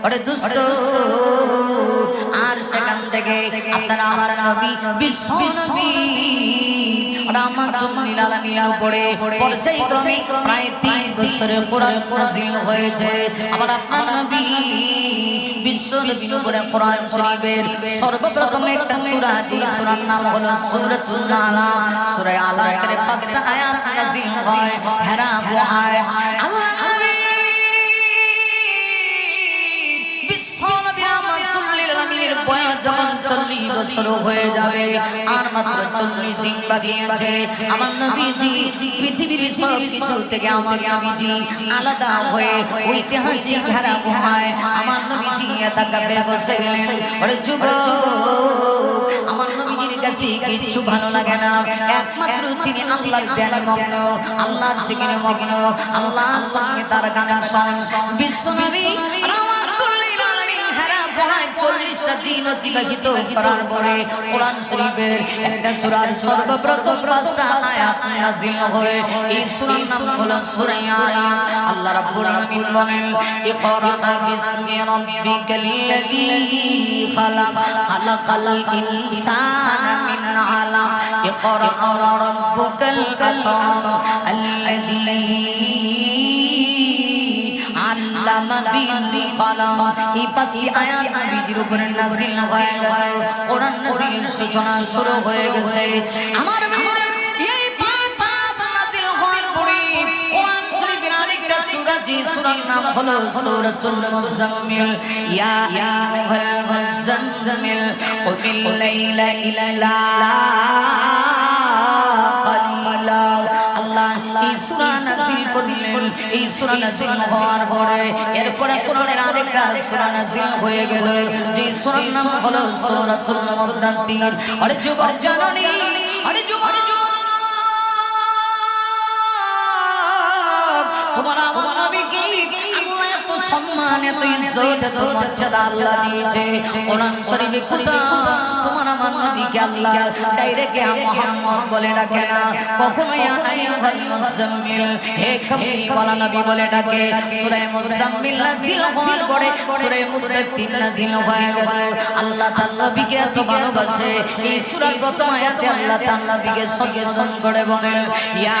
ওরে দুষ্ট আর সেখান থেকে আপনারা আমার নবী বিশ্ব নবী রাহমাতুল্লিল আলামিনের উপরে পর্যায়ক্রমে প্রায় 3 বছরের কোরআন নাযিল হয়েছে। আমার আপনার নবী বিশ্ব নবীর উপরে কোরআন শরীফের সর্বপ্রথম একটা সূরা, যে সূরার নাম হলো সূরাতুল আলাক। সূরা আলাকের 5টা আয়াত নাযিল হয় হেরা গুহায়। আল্লাহ বয়স যখন 40 বছর হয়ে যাবে, আর মাত্র 40 দিন বাকি আছে, আমার নবীজি পৃথিবীর সব কিছু থেকে আমার নবীজি আলাদা হয়ে ঐতিহাসিক ঘেরা গুহায় আমার নবীজি একাকে বসে গেলেন। ওরে যুবক, আমার নবীজির কাছে কিছু ভালো লাগে না, একমাত্র তিনি আল্লাহর ধ্যানে মগ্ন, আল্লাহর জিকিরে মগ্ন, আল্লাহর সঙ্গে তার গান শোনেন। বিশ্ব নবী 40টা দিন অতিবাহিত করার পরে কোরআন শরীফের একটা সূরার সর্বপ্রথম 5টা আয়াত নাযিল হয়। এই সূরার নাম হলো সূরা আয়াত। আল্লাহ রাব্বুল আলামিন বলেন, ইকরা বিসমি রাব্বিকাল্লাযী খালাক, খালাকাল ইনসানা মিন আলাক, ইকরা রাব্বুকাল আকরাম আল্লাযী আল্লামা বিল কলম। এই 5টি আয়াত নবীজির উপরে নাযিল হয়ে গেল, কোরআন নাযিলের সূচনা শুরু হয়ে গেছে। আমার ভাইরা, এই 5 আয়াত নাযিল হওয়ার পরে কোরআন শরীফের আরেকটা সূরা, যে সূরার নাম হলো সূরাতুল মুজাম্মিল। ইয়া আইয়ুহাল মুজাম্মিল কুমিল লাইলা ইল্লা কালিলা। আল্লাহ এই সূরা নাযিল করলেন। এই সূরা নাযিল হওয়ার পরে এরপরে কোরআনের আরেকটা সূরা নাযিল হয়ে গেল, যে সূরার নাম হলো সূরাতুল মুদাথথির। আরে যুবক জননী, আরে যুবক, তোমার আমার নবীকে আল্লাহ এত সম্মান, এত ইজ্জত, এত মর্যাদা আল্লাহ দিয়েছে। কোরআন শরীফে খোদা তোমার আমার নবীকে আল্লাহ ডাইরেক্ট ইয়া মুহাম্মদ বলে ডাকে না, কখনো ইয়া আইয়ুহাল মুজাম্মিল, হে কামলিওয়ালা নবী বলে ডাকে। সূরা মুজাম্মিল নাযিল হওয়ার পরে সূরা মুদাথথির নাযিল হয়ে গেল। আল্লাহ তার নবীকে এত ভালোবাসে, এই সূরার প্রথম আয়াতে আল্লাহ তার নবীকে সম্বোধন করে বলেন, ইয়া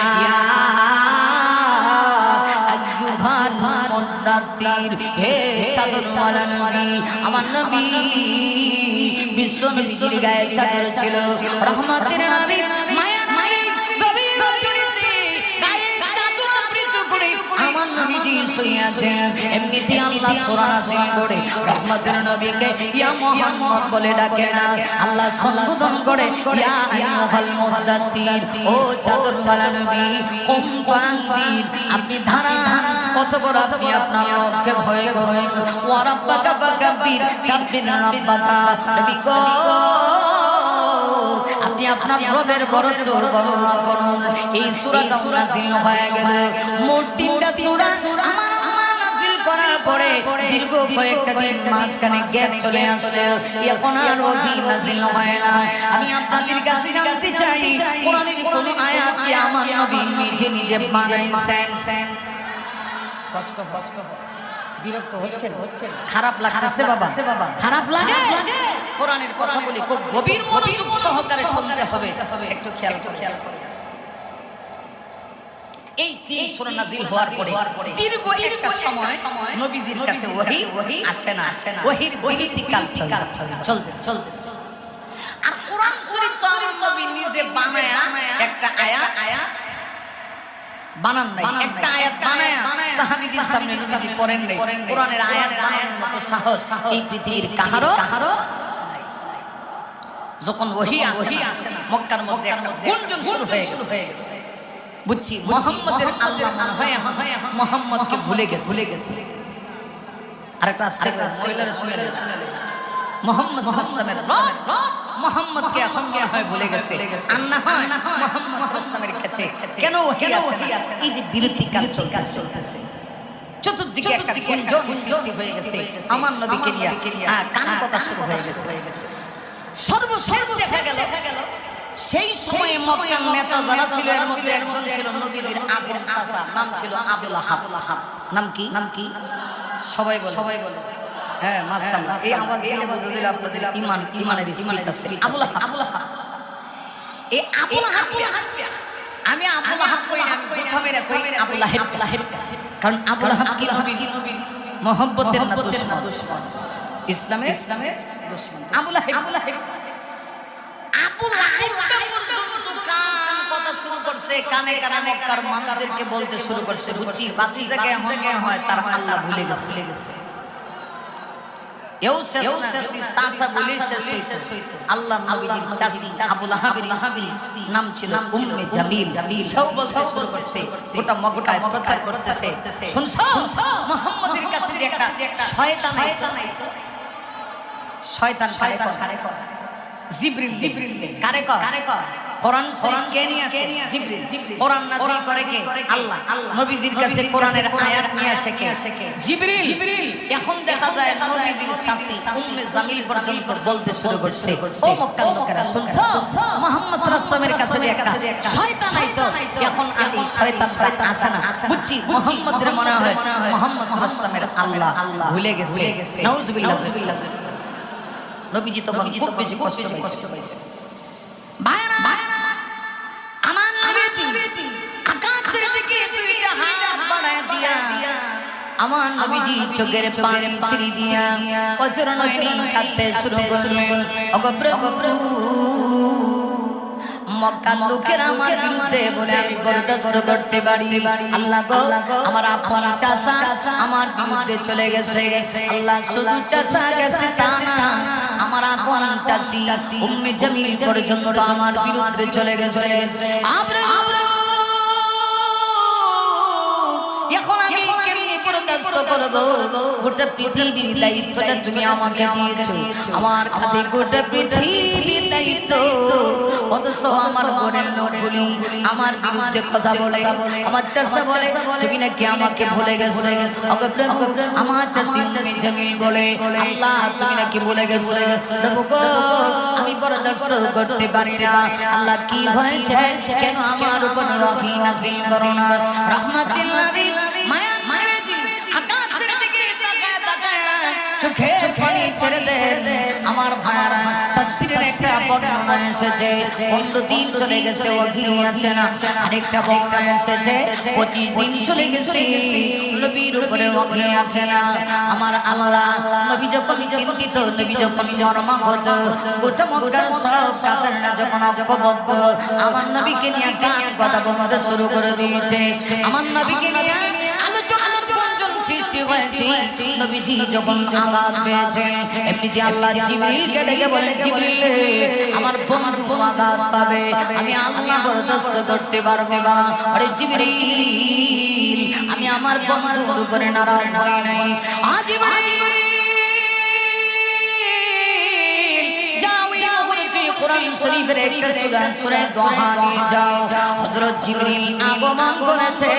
আইয়ুহাল মুদাথথির, হে চাদরওয়ালা নবী। আমার নবী বিশ্ব নবীর গায়ে চাদর ছিল, রহমতের নবী, মায়ার নবী, গভীর রজনীতে গায়ে চাদর আবৃত করে আমার নবীজি শুয়ে আছেন। এমনিতে আল্লাহ সূরা নাযিল করে রহমতের নবীকে ইয়া মুহাম্মদ বলে ডাকে না, আল্লাহ সম্বোধন করে ইয়া আইয়ুহাল মুদাথথির, ও চাদরওয়ালা নবী, কুম ফাআনজির, আপনি ধারান, অতঃপর আপনি আপনার রবকে ভয় করুন। ওয়া রাব্বাকা ফাকাব্বির, কাব্বির রাব্বাকা, নবী গো আপনি আপনার রবের বরত্ব বর্ণনা করুন। এই সূরাটা নাযিল হয়ে গেল। মোট 3টা সূরা আমার আল্লাহ নাযিল করার পরে দীর্ঘ কয়েকটা দিন মাঝখানে গ্যাপ চলে আসলো, এখন আর ওহী নাযিল হয় না। আমি আপনাদের কাছে জানতে চাই, কোরআনের কোন আয়াত কি আমার নবী নিজে নিজে বানাইছেন? কষ্ট বিরক্ত হচ্ছে, খারাপ লাগতেছে বাবা, খারাপ লাগে? কোরআনের কথা বলি খুব গভীর মনোযোগ সহকারে শুনতে হবে, একটু খেয়াল করে। এই 3 সূরা নাযিল হওয়ার পরে দীর্ঘ একটা সময় নবীজির কাছে ওহী আসে না, ওহীর বহির্তিকাল চলতেছে। আর কোরআন শরীফ তো আমার নবী নিজে বানায়া একটা আয়াত বানান নাই, একটা আয়াত বানায়া সাহাবীদের সামনে নবীজি পড়েন নাই। কোরআনের আয়াত বানানোর মতো সাহস এই পৃথিবীর কারো নাই। যখন ওহী আসে মক্কার মধ্যে একটা গুঞ্জন শুরু হয়ে গেছে, বুঝছি মুহাম্মদের আল্লাহ মনে হয় মুহাম্মদকে ভুলে গেছে। আরেকটা আস্তে শুনে মুহাম্মদ সাল্লাল্লাহু আলাইহি ওয়াসাল্লামের মুহাম্মদকে এখন মনে হয় ভুলে গেছে। আর না হয় মুহাম্মদ সাল্লাল্লাহু আলাইহি ওয়াসাল্লামের কাছে কেন ওহী আসে না? এই যে বিরতিকাল চলতেছে, চতুর্দিকে একটা গুঞ্জন সৃষ্টি হয়ে গেছে, আমার নবীকে নিয়ে কান কথা শুরু হয়ে গেছে। সর্বশেষ দেখা গেল সেই সময়ে মক্কার নেতা যারা ছিল, এর মধ্যে একজন ছিল নবীর আপন চাচা, নাম ছিল আবু লাহাব। নাম কি? সবাই বলে হ্যাঁ মাশাআল্লাহ এই আওয়াজ দিয়ে বুঝে দিলে আপনাদের ইমানের স্পিরিট আছে আবু লাহাব এই আবু লাহাব আমি আবু লাহাব কই না প্রথমে কই আবু লাহাব কারণ আবু লাহাব কি নবীর মহব্বতের না দুশমন ইসলামের দুশমন আবু লাহাব পর্যন্ত কান কথা শুরু করছে কানে কানে মক্কার মানুষদেরকে বলতে শুরু করছে বুঝছি বাচ্চি জায়গায় হয় তার আল্লাহ ভুলে গেছে এও শেষ না চাচা বলে শেষ হইতো আল্লাহ নবীর চাচি আবু লাহাবের স্ত্রী নাম ছিল উম্মে জামিল সব বলতে শুরু করছে গোটা মক্কায় প্রচার করতেছে শুনছো মুহাম্মদের কাছে যে একটা শয়তান কারে কর জিবরিল কারে কর কোরআন শরীফ কে নিয়ে আসে জিবরিল কোরআন নাযিল করে কে আল্লাহ নবীজির কাছে কোরআনের আয়াত নিয়ে আসে কে জিবরিল এখন দেখা যায় নবীজির চাচী উম্মে জামিল পর্যন্ত বলতে শুরু করছে ও মক্কার লোকেরা শুনছো মুহাম্মদ সাল্লাল্লাহু আলাইহি ওয়াসাল্লামের কাছে একটা শয়তান আইতো এখন আর এই শয়তানটা আসে না বুঝছি মুহাম্মদের মনে হয় মুহাম্মদ সাল্লাল্লাহু আলাইহি ওয়াসাল্লামের আল্লাহ ভুলে গেছে নাউজুবিল্লাহ নবীজি তো খুব বেশি কষ্ট পাইছে ভাইরা আমার নবীজি আকাশের দিকে দুইটা হাত বাড়ায় দিয়া আমার নবীজি চোখের পানি ছিড়ি দিয়া অজর নয়নি কাঁদতে শুরু করলেন ওগো প্রভু মক্কার লোকেরা আমার বিরুদ্ধে বলে আমি বরদাস্ত করতে পারি আল্লাহ গো আমার আপন চাচা আমার বিরুদ্ধে চলে গেছে আল্লাহ শুধু চাচা গেছে তা না আমার আপন চাচি উম্মে জামিল পর্যন্ত আমার বিরুদ্ধে চলে গেছে এখন আমি কেমনে বরদাস্ত করব গোটা পৃথিবীর দায়িত্বটা তুমি আমাকে দিয়েছো আমার কাঁধে গোটা পৃথিবীর দায়িত্ব অথচ আমার বোনের লোকগুলি আমার বিরুদ্ধে কথা বলে আমার চাচা বলে তুমি নাকি আমাকে ভুলে গেছো আমার চাচি উম্মে জামিল বলে আল্লাহ তুমি নাকি ভুলে গেছো আমি বরদাস্ত করতে পারি না আল্লাহ কি হয়েছে কেন আমার উপর রহি নাযিল করো না রহমাতুল লিল মায়া আকাশের দিকে তাকায় চোখের পানি ছেড়ে দে আমার ভাইরা তাফসীরের একটা বর্ণনা এসেছে 15 দিন চলে গেছে ওহী আছে না আরেকটা বর্ণনা এসেছে 25 দিন চলে গেছে নবীর উপরে ওহী আছে না আমার আল্লাহ নবী যখন চিন্তিত নবী যখন মর্মাহত গোটা মক্কার সব কাফেররা যখন ঐক্যবদ্ধ আমার নবীকে নিয়ে গান কথা বলতে শুরু করে দিয়েছে আমার নবীকে নিয়ে আলোচনার গুঞ্জন সৃষ্টি হয়েছে নবীজি যখন আঘাত পেয়েছে এমনিতে আল্লাহ জিবরিলকে ডেকে বলে জিবরিল আমার বন্ধু আঘাত পাবে আমি আল্লাহ বরদাস্ত করতে পারবো না আরে জিবরিল আমি আমার বন্ধুর উপরে নারাজ হই নাই আজ জিবরিল কোরআন শরীফের একটা সূরা দোহা নিয়ে যাও হযরত জিবরিল আগমন করেছে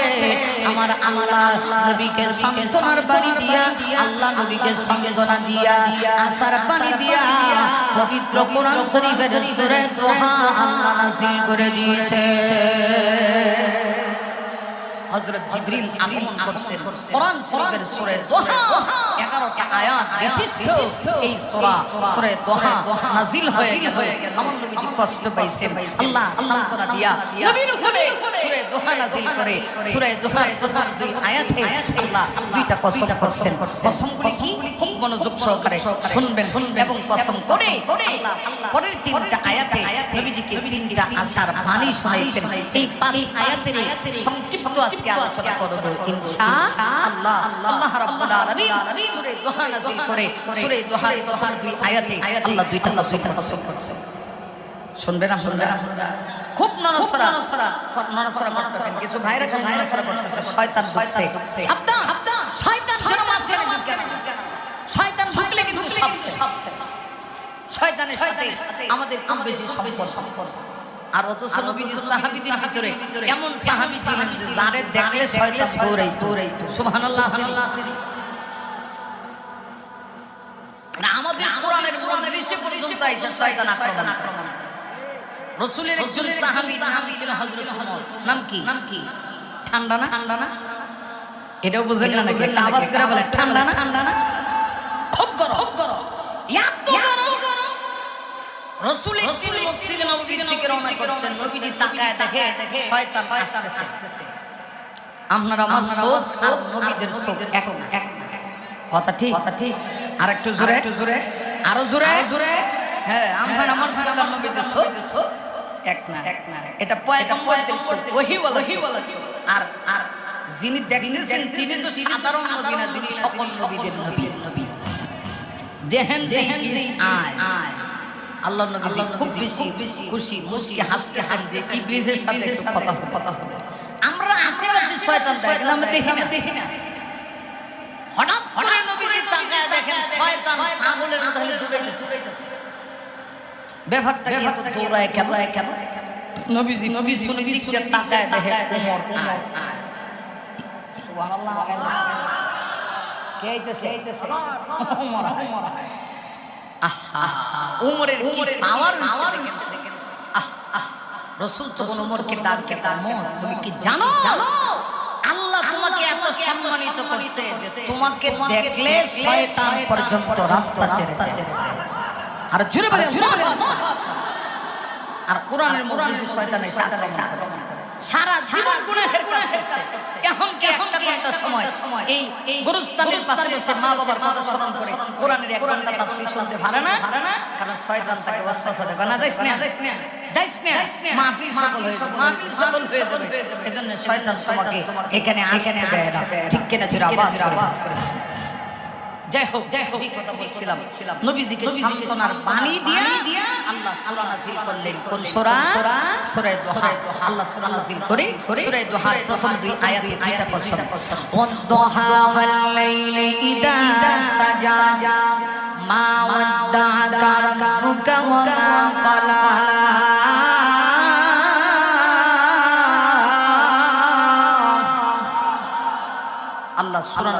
আমার আল্লাহ নবীকে সান্ত্বনার বাণী দিয়া আল্লাহ নবীকে সান্ত্বনা দিয়া আশার বাণী দিয়া পবিত্র কোরআন শরীফের সূরা দোহা আল্লাহ নাযিল করে দিয়েছে হযরত জিবরিল আগমন করছেন কোরআন শরীফের সূরা দোহা 11টা আয়াত বিশিষ্ট এই সূরা দোহা নাযিল হয়ে গেল আমার নবীজি কষ্ট পাইছেন আল্লাহ সান্তনা দিয়া নবীর উপরে সূরা দোহা নাযিল করে সূরা দোহার প্রথম দুই আয়াতে আল্লাহ দুইটা কসম করছেন কসমগুলি কি খুব মনোযোগ সহকারে শুনবেন এবং কসম করে আল্লাহ পরের তিনটা আয়াতে নবীজিকে তিনটা আশার বাণী শোনাইছেন এই পাঁচ আয়াতের সংক্ষিপ্ত আজকে আলোচনা করব ইনশাআল্লাহ আল্লাহ রাব্বুল আলামিন সূরা দোহা নাযিল করে সূরা দোহার প্রথম দুই আয়াতে আল্লাহ দুইটা কসম করছেন শুনবেন না খুব নরসরা করতেছেন কিছু ভাইরা নরসরা করতেছে শয়তান ঢুকছে সাবধান শয়তান যেন মাঝখানে ঢুকে না শয়তান ঢুকলে কিন্তু সবছে শয়তানের সাথে আমাদের কম বেশি সম্পর্ক আর অথচ নবীজির সাহাবীদের ভিতরে এমন সাহাবী ছিলেন যে যারে দেখলে শয়তান দৌড়াইতো সুবহানাল্লাহ না আমাদের কোরআনের মজলিসে পর্যন্ত আইসা শয়তান আক্রমণ রাসূলের একজন সাহাবী নাম ছিল হযরত ওমর নাম কি ঠান্ডা না এটাও বুঝেন না নাকি আওয়াজ করে বলে ঠান্ডা না খুব রাসূল একদিন মসজিদে নববীর দিকে রওনা করছেন, নবীজি তাকায় দেখে শয়তান আসতেছে। আপনার আমার চোখ আর নবীদের চোখ এক না। কথা ঠিক? আর একটু জোরে, আরো জোরে। হ্যাঁ, আপনার আমার চোখ আর নবীদের চোখ এক না। এটা পয়গম্বরদের চোখ, ওহী বলা চোখ। আর যিনি দেখতেছেন তিনি তো সাধারণ নবী না, যিনি সকল নবীদের নবী। দেখেন আয় আল্লাহর নবী খুব বেশি খুশি, মুস্কি হাসতে ইবলিসের সাথে কথা হবে। আমরা আশেপাশে শয়তান থাকে না, আমরা দেখি না। হঠাৎ করে নবীজি তাকায় দেখেন শয়তান পাগলের মতো হলে দৌড়াইতেছে। ব্যাপারটা কি এত দৌড়ায় কেন? নবীজি শুনে দিক দিয়ে তাকায় দেখে ওমর আয়। সুবহানাল্লাহ। কে আইতেছে? ওমর আয়। উমরের কি পাওয়ার হইছে দেখেন। রাসূল তখন ওমরকে ডাকে, ওমর তুমি কি জানো আল্লাহ তোমাকে এত সম্মানিত করছে যে তোমাকে দেখলে শয়তান পর্যন্ত রাস্তা ছেড়ে দেয়। আর জোরে বলে আর কোরআনের মজলিসে শয়তানের সাথে সারা জীবন গুনাহের কাজ করছে। এখন কি একটা সময় এই গুরুস্থানের পাশে বসে মা বাবার কথা স্মরণ করে কোরআনের এক ঘন্টা তাফসীর শুনতে পারে না, কারণ শয়তান তাকে ওয়াসওয়াসা দেয় না, যাইস না মাহফিল সফল হয়ে যাবে। এজন্য শয়তান তোমাকে এখানে আসতে দেয় না। ঠিক কিনা জোরে আওয়াজ করে। যাই হোক যে কথা বলছিলাম, নবীজিকে সান্ত্বনার বাণী দিয়া আল্লাহ সূরা নাযিল করলেন। কোন সূরা? সূরা দুহা। আল্লাহ সূরা নাযিল করে সূরা দুহার প্রথম দুই আয়াতে দুইটা প্রশ্ন। ওয়াদ-দুহা ওয়াল-লাইলি ইযা সাজা মা ওয়াদ্দা'আকা রাব্বুকা ওয়া মা ক্বালা। আল্লাহ সূরা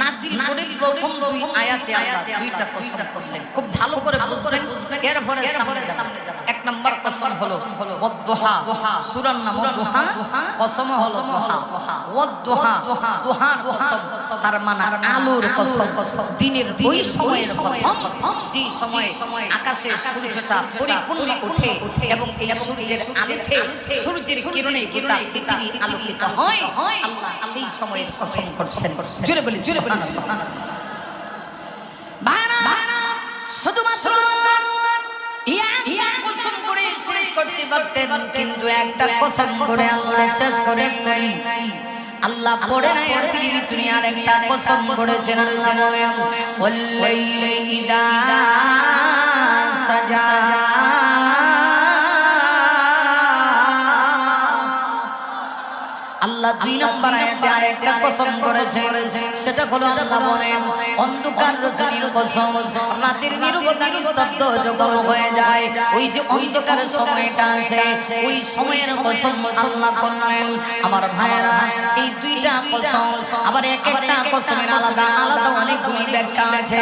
নাযিল করে প্রথম দুই আয়াতে আল্লাহ দুইটা কসম করলেন। খুব ভালো করে বুঝবেন, এরপরে সামনে যাবেন। এক নাম্বার কসম হলো ওয়াদ-দুহা, সূরার নাম দুহা, কসম হলো দুহা। ওয়াদ-দুহা, দুহার কসম, তার মানে আলোর কসম, দিনের ওই সময়ের কসম যে সময়ে আকাশে সূর্যটা পরিপূর্ণ ওঠে এবং এই সূর্যের আলোতে সূর্যের কিরণে গোটা পৃথিবী আলোকিত হয়। আল্লাহ সেই সময়ের কসম করছেন। জোরে বলি শুধুমাত্র কসম করে শেষ করতে পারতেন, কিন্তু একটা কসম করে আল্লাহ শেষ করে আল্লাহ পড়ে নাই তিনি আর একটা কসম করেছেন। আল্লাহ বলেন ওয়াল্লাইলি ইযা সাজা। আল্লাহ দুই নম্বর আয়াতে আরেকটা কসম করেছে, সেটা হলো আল্লাহ বলেন অন্ধকার রজনীর কসম। রাতের নীরবতা নিস্তব্ধ যখন হয়ে যায়, ওই যে অন্ধকার সময়টা আসে, ওই সময়ের কসম আল্লাহ করলেন। আমার ভাইয়েরা, এই দুইটা কসম আবার এক একটা কসমের আলাদা আলাদা অনেকগুলি ব্যাখ্যা আছে।